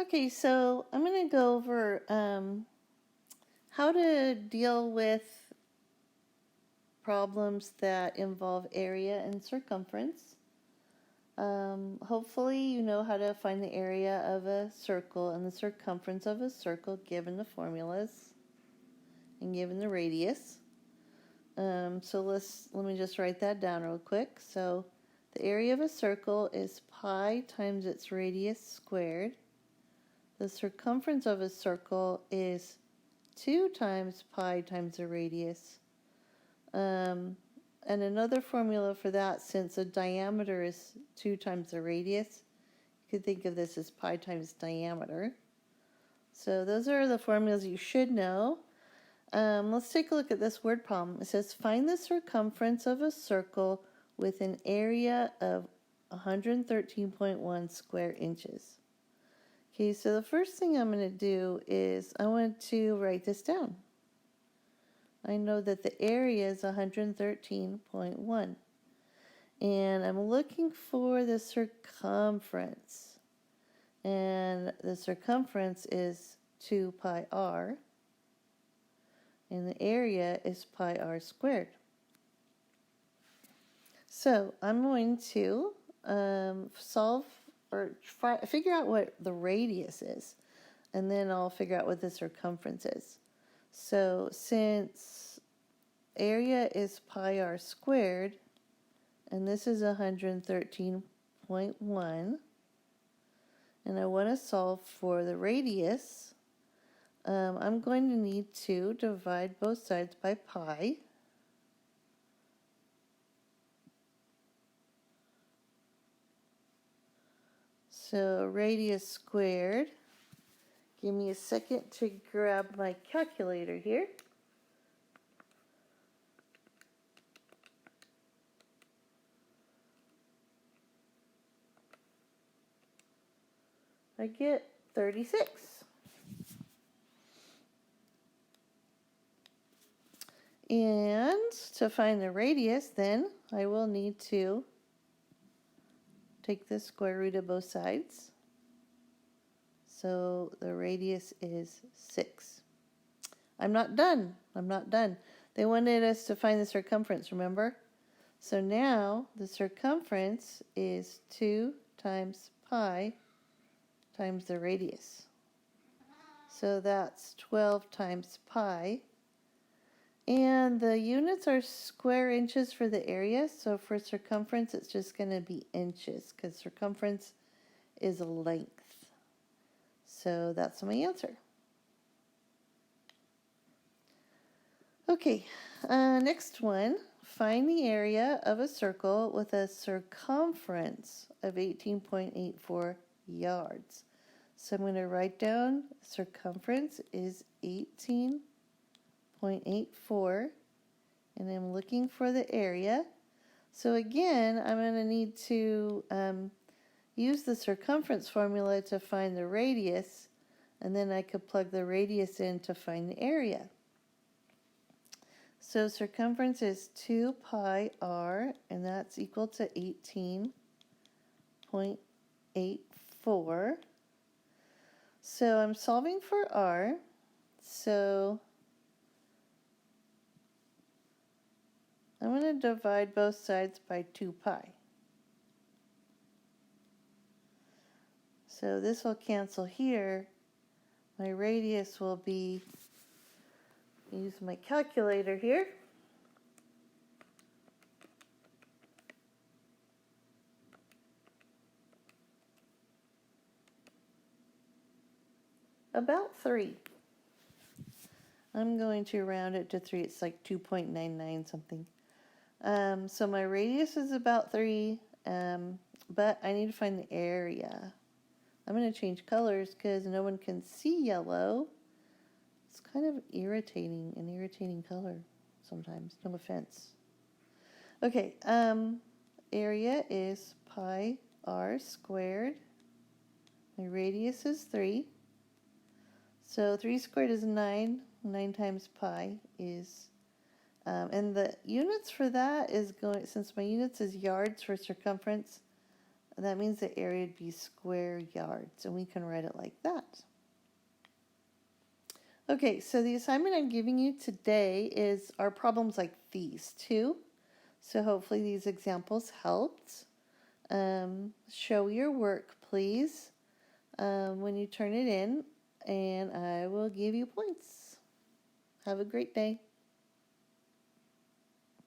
Okay, so I'm going to go over how to deal with problems that involve area and circumference. Hopefully you know how to find the area of a circle and the circumference of a circle given the formulas and given the radius. So let me just write that down real quick. So the area of a circle is pi times its radius squared. The circumference of a circle is 2 times pi times the radius. And another formula for that, since the diameter is 2 times the radius, you could think of this as pi times diameter. So those are the formulas you should know. Let's take a look at this word problem. It says, find the circumference of a circle with an area of 113.1 square inches. Okay, so the first thing I'm going to do is I want to write this down. I know that the area is 113.1. And I'm looking for the circumference. And the circumference is 2 pi r. And the area is pi r squared. So I'm going to solve or figure out what the radius is, and then I'll figure out what the circumference is. So since area is pi r squared, and this is 113.1, and I want to solve for the radius, I'm going to need to divide both sides by pi. So radius squared. Give me a second to grab my calculator here. I get 36. And to find the radius, then I will need to take the square root of both sides. So the radius is 6. I'm not done. They wanted us to find the circumference, remember? So now the circumference is 2 times pi times the radius. So that's 12 times pi. And the units are square inches for the area. So for circumference, it's just going to be inches because circumference is length. So that's my answer. Okay, next one. Find the area of a circle with a circumference of 18.84 yards. So I'm going to write down circumference is 18.84, and I'm looking for the area. So again, I'm going to need to use the circumference formula to find the radius, and then I could plug the radius in to find the area. So circumference is 2 pi r, and that's equal to 18.84. So I'm solving for r. So I'm going to divide both sides by 2 pi. So this will cancel here. My radius will be, use my calculator here. About 3. I'm going to round it to 3. It's like 2.99 something. So my radius is about 3, but I need to find the area. I'm going to change colors because no one can see yellow. It's kind of irritating, an irritating color sometimes, no offense. Okay, area is pi r squared. My radius is 3. So 3 squared is 9. 9 times pi is, and the units for that is going, since my units is yards for circumference, That means the area would be square yards, and we can write it like that. Okay, so the assignment I'm giving you today are problems like these too. So hopefully these examples helped. Show your work, please, when you turn it in, and I will give you points. Have a great day.